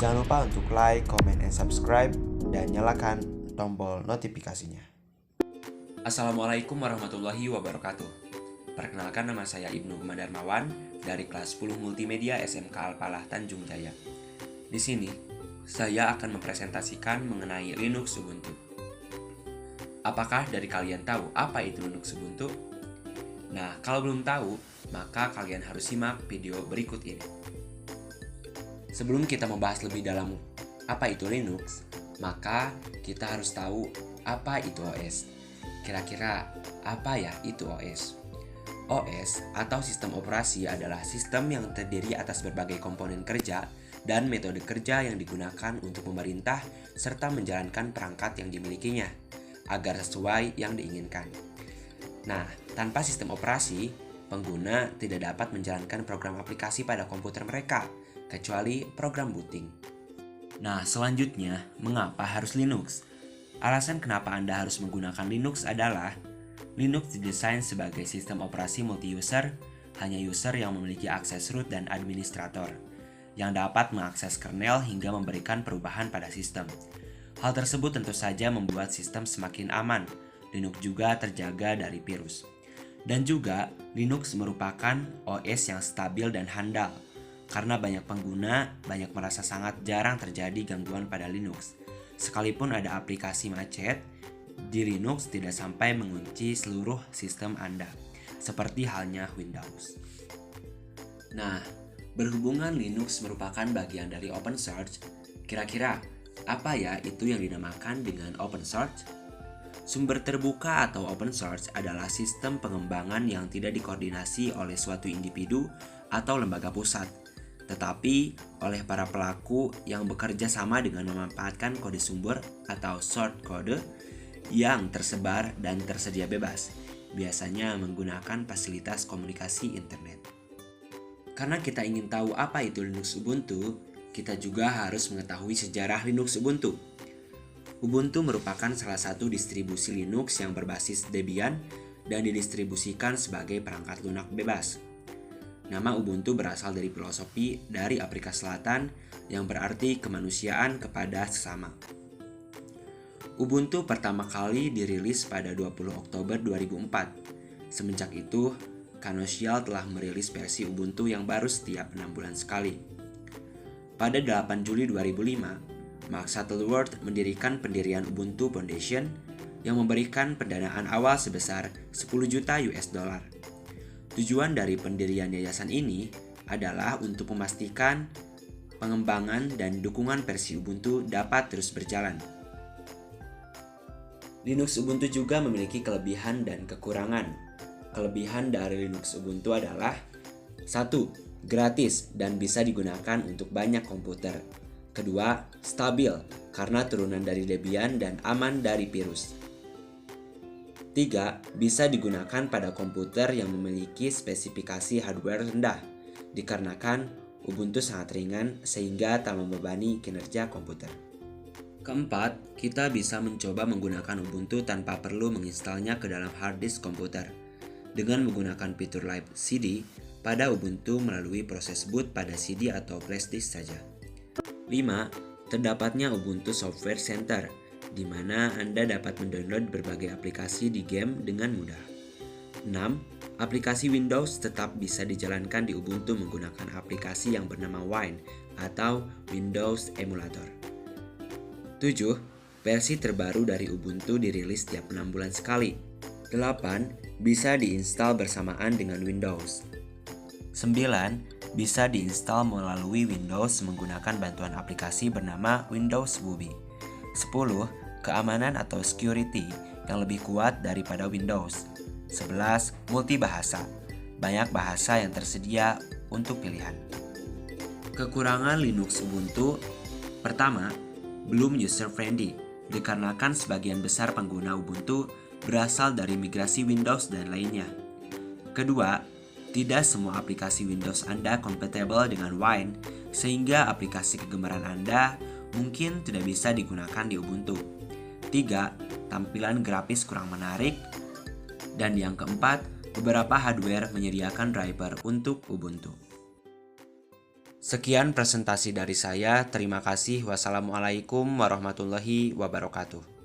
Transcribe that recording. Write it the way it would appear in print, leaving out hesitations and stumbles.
Jangan lupa untuk like, comment, and subscribe, dan nyalakan tombol notifikasinya. Assalamualaikum warahmatullahi wabarakatuh. Perkenalkan, nama saya Ibnu Darmawan dari kelas 10 Multimedia SMK Al-Falah Tanjung Jaya. Di sini, saya akan mempresentasikan mengenai Linux Ubuntu. Apakah dari kalian tahu apa itu Linux Ubuntu? Nah, kalau belum tahu, maka kalian harus simak video berikut ini. Sebelum kita membahas lebih dalam apa itu Linux, maka kita harus tahu apa itu OS. Kira-kira apa ya itu OS? OS atau sistem operasi adalah sistem yang terdiri atas berbagai komponen kerja dan metode kerja yang digunakan untuk memerintah serta menjalankan perangkat yang dimilikinya agar sesuai yang diinginkan. Nah, tanpa sistem operasi, pengguna tidak dapat menjalankan program aplikasi pada komputer mereka, kecuali program booting. Nah, selanjutnya, mengapa harus Linux? Alasan kenapa Anda harus menggunakan Linux adalah Linux didesain sebagai sistem operasi multi-user, hanya user yang memiliki akses root dan administrator, yang dapat mengakses kernel hingga memberikan perubahan pada sistem. Hal tersebut tentu saja membuat sistem semakin aman. Linux juga terjaga dari virus. Dan juga, Linux merupakan OS yang stabil dan handal. Karena banyak pengguna, banyak merasa sangat jarang terjadi gangguan pada Linux. Sekalipun ada aplikasi macet, di Linux tidak sampai mengunci seluruh sistem Anda, seperti halnya Windows. Nah, berhubungan Linux merupakan bagian dari open source, kira-kira apa ya itu yang dinamakan dengan open source? Sumber terbuka atau open source adalah sistem pengembangan yang tidak dikoordinasi oleh suatu individu atau lembaga pusat, tetapi oleh para pelaku yang bekerja sama dengan memanfaatkan kode sumber atau source code yang tersebar dan tersedia bebas, biasanya menggunakan fasilitas komunikasi internet. Karena kita ingin tahu apa itu Linux Ubuntu, kita juga harus mengetahui sejarah Linux Ubuntu. Ubuntu merupakan salah satu distribusi Linux yang berbasis Debian dan didistribusikan sebagai perangkat lunak bebas. Nama Ubuntu berasal dari filosofi dari Afrika Selatan yang berarti kemanusiaan kepada sesama. Ubuntu pertama kali dirilis pada 20 Oktober 2004. Semenjak itu, Canonical telah merilis versi Ubuntu yang baru setiap 6 bulan sekali. Pada 8 Juli 2005, Mark Shuttleworth mendirikan pendirian Ubuntu Foundation yang memberikan pendanaan awal sebesar 10 juta US dollar. Tujuan dari pendirian yayasan ini adalah untuk memastikan pengembangan dan dukungan versi Ubuntu dapat terus berjalan. Linux Ubuntu juga memiliki kelebihan dan kekurangan. Kelebihan dari Linux Ubuntu adalah 1. Gratis dan bisa digunakan untuk banyak komputer. Kedua, stabil karena turunan dari Debian dan aman dari virus. 3. Bisa digunakan pada komputer yang memiliki spesifikasi hardware rendah, dikarenakan Ubuntu sangat ringan sehingga tak membebani kinerja komputer. Keempat, kita bisa mencoba menggunakan Ubuntu tanpa perlu menginstalnya ke dalam hard disk komputer. Dengan menggunakan fitur Live CD pada Ubuntu melalui proses boot pada CD atau flash disk saja. 5. Terdapatnya Ubuntu Software Center, di mana Anda dapat mendownload berbagai aplikasi di game dengan mudah. 6. Aplikasi Windows tetap bisa dijalankan di Ubuntu menggunakan aplikasi yang bernama Wine atau Windows Emulator. 7. Versi terbaru dari Ubuntu dirilis setiap 6 bulan sekali. 8. Bisa diinstal bersamaan dengan Windows. 9. Bisa diinstal melalui Windows menggunakan bantuan aplikasi bernama Windows Woobi. 10. Keamanan atau security yang lebih kuat daripada Windows. 11. Multibahasa. Banyak bahasa yang tersedia untuk pilihan. Kekurangan Linux Ubuntu. Pertama, belum user-friendly, dikarenakan sebagian besar pengguna Ubuntu berasal dari migrasi Windows dan lainnya. Kedua, tidak semua aplikasi Windows Anda kompatibel dengan Wine, sehingga aplikasi kegemaran Anda mungkin tidak bisa digunakan di Ubuntu. 3. Tampilan grafis kurang menarik. Dan yang keempat, beberapa hardware menyediakan driver untuk Ubuntu. Sekian presentasi dari saya. Terima kasih. Wassalamualaikum warahmatullahi wabarakatuh.